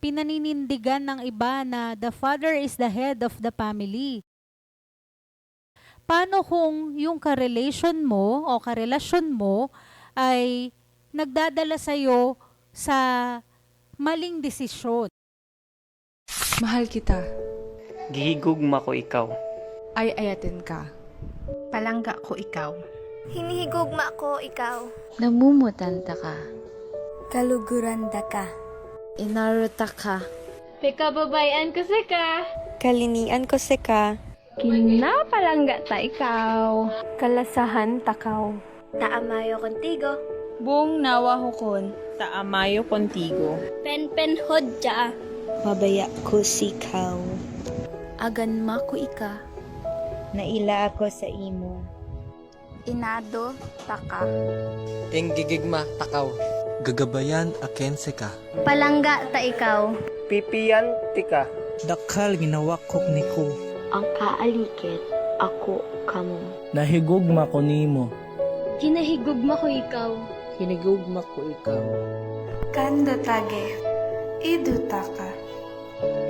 pinaninindigan ng iba na the father is the head of the family. Paano kung yung ka-relation mo o karelasyon mo ay nagdadala sa'yo sa maling desisyon? Mahal kita. Gihigugma ko ikaw. Ay ayatin ka. Palangga ko ikaw. Hinihigugma ko ikaw. Namumutanta ka. Kaluguranda ka. Inaruta ka. Pikababayan ko sa ka. Kalinian ko si ka. Kinapalangga ta ikaw. Kalasahan takaw. Taamayo kontigo. Buong nawa hukon. Taamayo contigo. Pen hodja. Mabaya ko si kaw. Aganma ko ika. Naila ako sa imo. Inado taka. Enggigigma takaw. Gagabayan akense ka. Palangga ta ikaw. Pipiyan tika. Dakal ginawakok ni ko. Ang kaalikit, ako kamo. Nahigugma ko nimo. Kinahigugma ko ikaw. Hinigugma ko ikaw. Kando tage. Idu taka.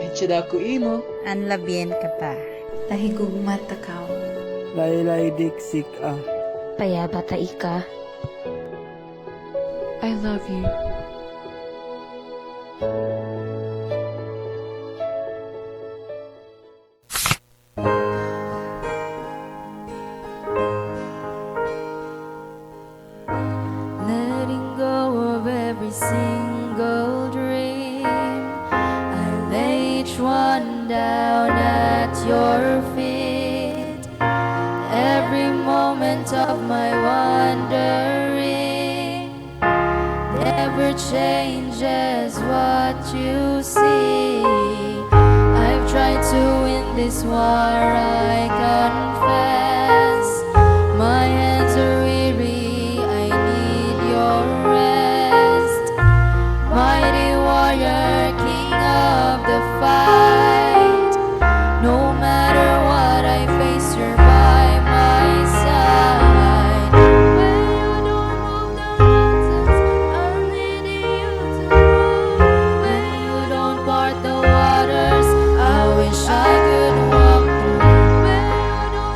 Hitsada ko imo. Anlabien ka pa. Tahigugma takaw. Laylay diksik ah. Payabata ika. I love you. Letting go of every single dream. I lay each one down at your feet. Every moment of my wandering never changes what you see. I've tried to win this war, I confess. My hands are weary, I need your rest. Mighty warrior, king of the fight. No matter what I face, you're by my side. When you don't move the mountains, I'm leading you to move. When you don't part the waters, I wish I could walk through. When you don't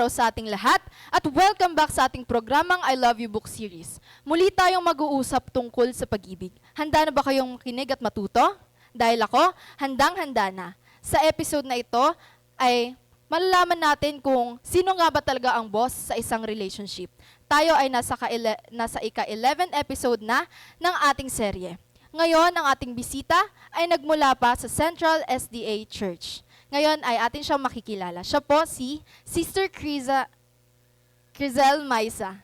araw sa ating lahat at welcome back sa ating programang I Love You Book Series. Muli tayong mag-uusap tungkol sa pag-ibig. Handa na ba kayong makinig at matuto? Dahil ako, handang-handa na. Sa episode na ito ay malalaman natin kung sino nga ba talaga ang boss sa isang relationship. Tayo ay nasa ika-11 episode na ng ating serye. Ngayon, ang ating bisita ay nagmula pa sa Central SDA Church. Ngayon ay atin siyang makikilala. Siya po si Sister Crizel Maisa.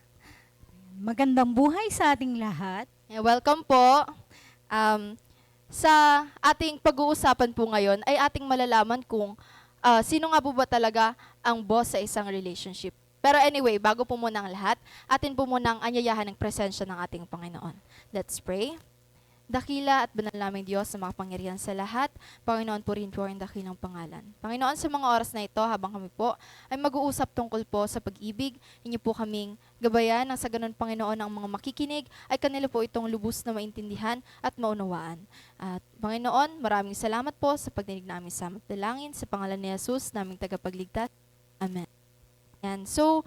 Magandang buhay sa ating lahat. Welcome po. Sa ating pag-uusapan po ngayon ay ating malalaman kung sino nga po ba talaga ang boss sa isang relationship. Pero anyway, bago po muna ang lahat, atin po muna ang anyayahan ng presensya ng ating Panginoon. Let's pray. Dakila at banal naming Diyos na makapangyarihan sa lahat, Panginoon po rin po ang dakilang pangalan. Panginoon, sa mga oras na ito, habang kami po ay mag-uusap tungkol po sa pag-ibig, inyo po kaming gabayan ng sa ganun, Panginoon, ang mga makikinig ay kanila po itong lubos na maintindihan at maunawaan. At Panginoon, maraming salamat po sa pagdinig namin sa dalangin, sa pangalan ni Jesus, naming tagapagligtas. Amen. Yan. So,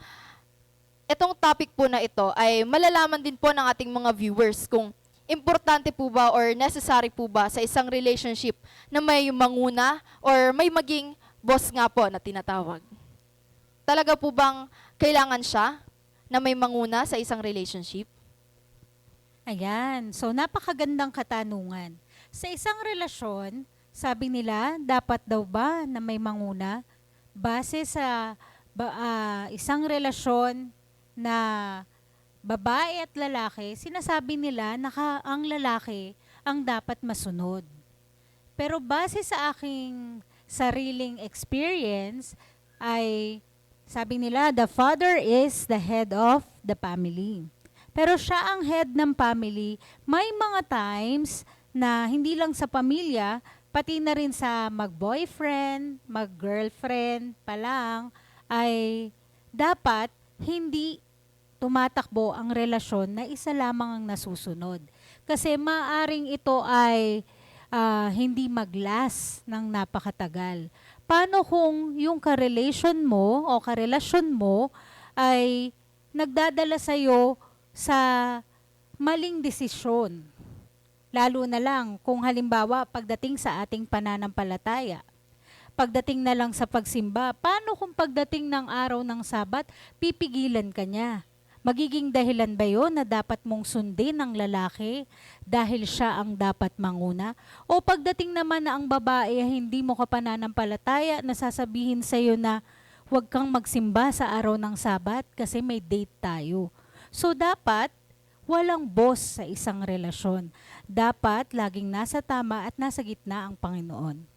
itong topic po na ito ay malalaman din po ng ating mga viewers kung importante po ba or necessary po ba sa isang relationship na may manguna or may maging boss nga po na tinatawag? Talaga po bang kailangan siya na may manguna sa isang relationship? Ayan, so napakagandang katanungan. Sa isang relasyon, sabi nila, dapat daw ba na may manguna? Base sa isang relasyon na babae at lalaki, sinasabi nila na ang lalaki ang dapat masunod. Pero base sa aking sariling experience, ay sabi nila, the father is the head of the family. Pero siya ang head ng family. May mga times na hindi lang sa pamilya, pati na rin sa mag-boyfriend, mag-girlfriend pa lang, ay dapat hindi tumatakbo ang relasyon na isa lamang ang nasusunod. Kasi maaring ito ay hindi mag-last ng napakatagal. Paano kung yung ka-relation mo o ka-relasyon mo ay nagdadala sa'yo sa maling desisyon? Lalo na lang kung halimbawa pagdating sa ating pananampalataya. Pagdating na lang sa pagsimba, paano kung pagdating ng araw ng Sabat, pipigilan ka niya? Magiging dahilan ba yun na dapat mong sundin ang lalaki dahil siya ang dapat manguna? O pagdating naman na ang babae hindi mo ka pananampalataya, nasasabihin sa iyo na huwag kang magsimba sa araw ng Sabat kasi may date tayo. So dapat walang boss sa isang relasyon. Dapat laging nasa tama at nasa gitna ang Panginoon.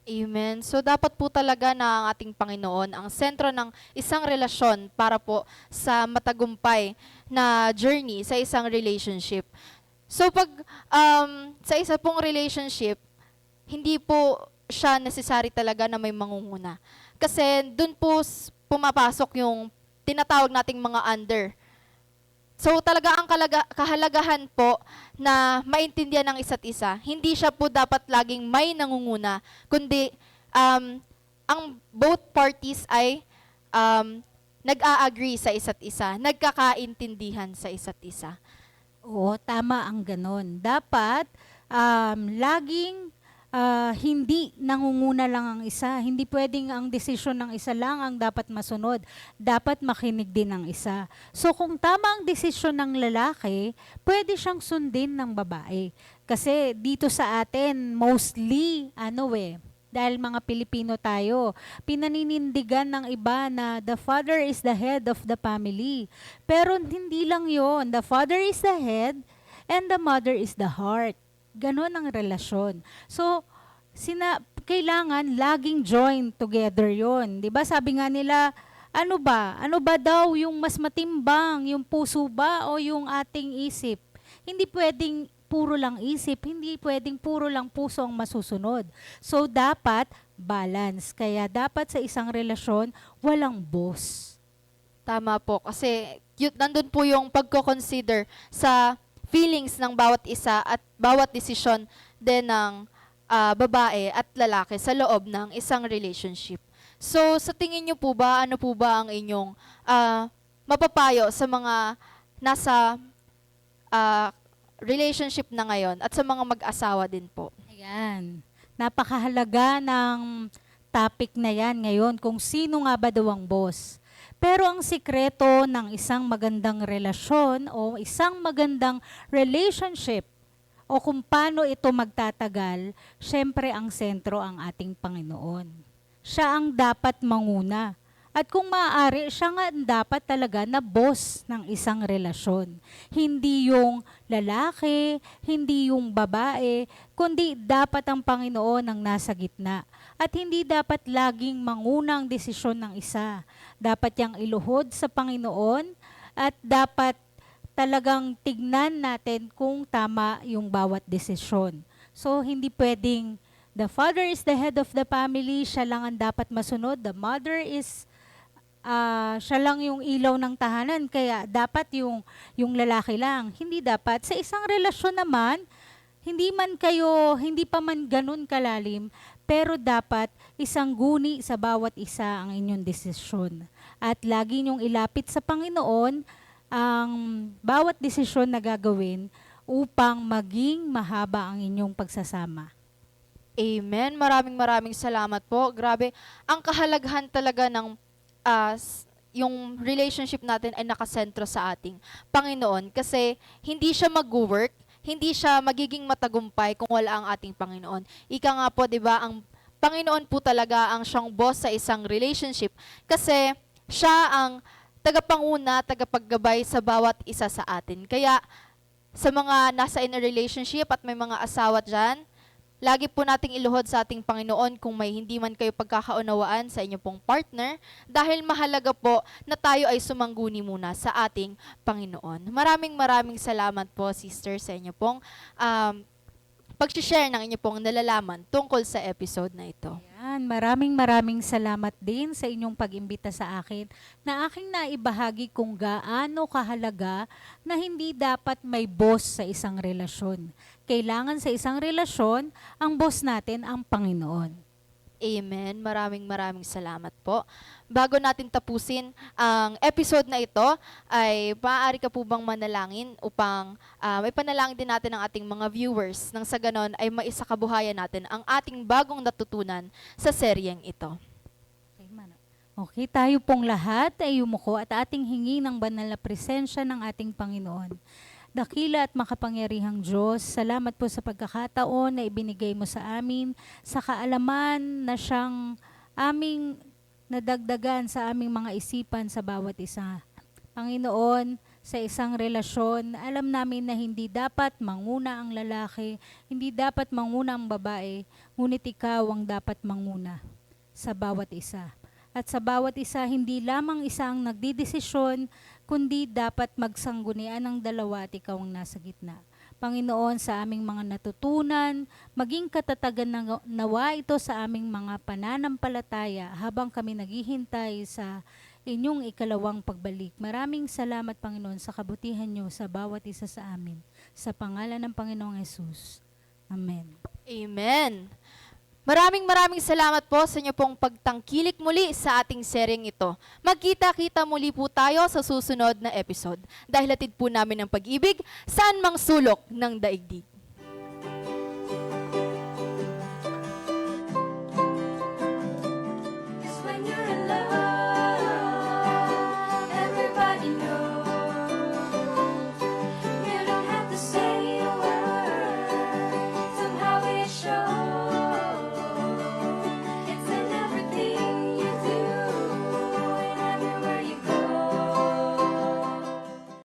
Amen. So dapat po talaga na ang ating Panginoon ang sentro ng isang relasyon para po sa matagumpay na journey sa isang relationship. So pag sa isa pong relationship, hindi po siya necessary talaga na may mangunguna. Kasi dun po pumapasok yung tinatawag nating mga under. So talaga ang kahalagahan po na maintindihan ng isa't isa. Hindi siya po dapat laging may nangunguna, kundi ang both parties ay nag-a-agree sa isa't isa, nagkakaintindihan sa isa't isa. Oo, tama ang ganon. Dapat laging hindi nangunguna lang ang isa. Hindi pwedeng ang desisyon ng isa lang ang dapat masunod. Dapat makinig din ang isa. So kung tama ang desisyon ng lalaki, pwede siyang sundin ng babae. Kasi dito sa atin, mostly, dahil mga Pilipino tayo, pinaninindigan ng iba na the father is the head of the family. Pero hindi lang yon. The father is the head and the mother is the heart. Ganon ang relasyon. So, kailangan laging join together yon. Diba? Sabi nga nila, ano ba daw yung mas matimbang, yung puso ba o yung ating isip? Hindi pwedeng puro lang isip, hindi pwedeng puro lang puso ang masusunod. So, dapat balance. Kaya dapat sa isang relasyon, walang boss. Tama po. Kasi nandun po yung pagko-consider sa feelings ng bawat isa at bawat desisyon din ng babae at lalaki sa loob ng isang relationship. So, sa tingin niyo po ba, ano po ba ang inyong mapapayo sa mga nasa relationship na ngayon at sa mga mag-asawa din po? Ayan. Napakahalaga ng topic na yan ngayon, kung sino nga ba daw ang boss. Pero ang sikreto ng isang magandang relasyon o isang magandang relationship o kung paano ito magtatagal, syempre ang sentro ang ating Panginoon. Siya ang dapat manguna. At kung maaari, siya nga ang dapat talaga na boss ng isang relasyon. Hindi yung lalaki, hindi yung babae, kundi dapat ang Panginoon ang nasa gitna. At hindi dapat laging mangunang desisyon ng isa. Dapat yang iluhod sa Panginoon at dapat talagang tignan natin kung tama yung bawat desisyon. So, hindi pwedeng the father is the head of the family, siya lang ang dapat masunod. The mother is siya lang yung ilaw ng tahanan, kaya dapat yung lalaki lang. Hindi dapat. Sa isang relasyon naman, hindi pa man ganun kalalim, pero dapat isang guni sa bawat isa ang inyong desisyon. At lagi niyong ilapit sa Panginoon ang bawat desisyon na gagawin upang maging mahaba ang inyong pagsasama. Amen. Maraming salamat po. Grabe, ang kahalagahan talaga ng yung relationship natin ay nakasentro sa ating Panginoon kasi hindi siya mag-work, hindi siya magiging matagumpay kung wala ang ating Panginoon. Ika nga po, 'di ba, ang Panginoon po talaga ang siyang boss sa isang relationship kasi siya ang tagapanguna, tagapaggabay sa bawat isa sa atin. Kaya sa mga nasa in a relationship at may mga asawa dyan, lagi po nating iluhod sa ating Panginoon kung may hindi man kayo pagkakaunawaan sa inyong pong partner dahil mahalaga po na tayo ay sumangguni muna sa ating Panginoon. Maraming salamat po, sister, sa inyo pong pag-share ng inyo pong nalalaman tungkol sa episode na ito. Ayan, maraming salamat din sa inyong pag-imbita sa akin na aking naibahagi kung gaano kahalaga na hindi dapat may boss sa isang relasyon. Kailangan sa isang relasyon, ang boss natin ang Panginoon. Amen. Maraming salamat po. Bago natin tapusin ang episode na ito, ay maaari ka po bang manalangin upang may panalangin din natin ang ating mga viewers nang sa ganon ay maisakabuhayan natin ang ating bagong natutunan sa seryeng ito. Okay, tayo pong lahat ay yumuko at ating hingi ng banal na presensya ng ating Panginoon. Dakila at makapangyarihang Diyos, salamat po sa pagkakataon na ibinigay mo sa amin, sa kaalaman na siyang aming nadagdagan sa aming mga isipan sa bawat isa. Panginoon, sa isang relasyon, alam namin na hindi dapat manguna ang lalaki, hindi dapat manguna ang babae, ngunit ikaw ang dapat manguna sa bawat isa. At sa bawat isa, hindi lamang isa ang nagdidesisyon, kundi dapat magsanggunian ng dalawa at ikaw ang nasa gitna. Panginoon, sa aming mga natutunan, maging katatagan na nawa ito sa aming mga pananampalataya habang kami naghihintay sa inyong ikalawang pagbalik. Maraming salamat, Panginoon, sa kabutihan niyo sa bawat isa sa amin. Sa pangalan ng Panginoong Hesus. Amen. Amen. Maraming salamat po sa inyo pong pagtangkilik muli sa ating seryeng ito. Magkita-kita muli po tayo sa susunod na episode dahil hatid po namin ang pag-ibig saan mang sulok ng daigdig.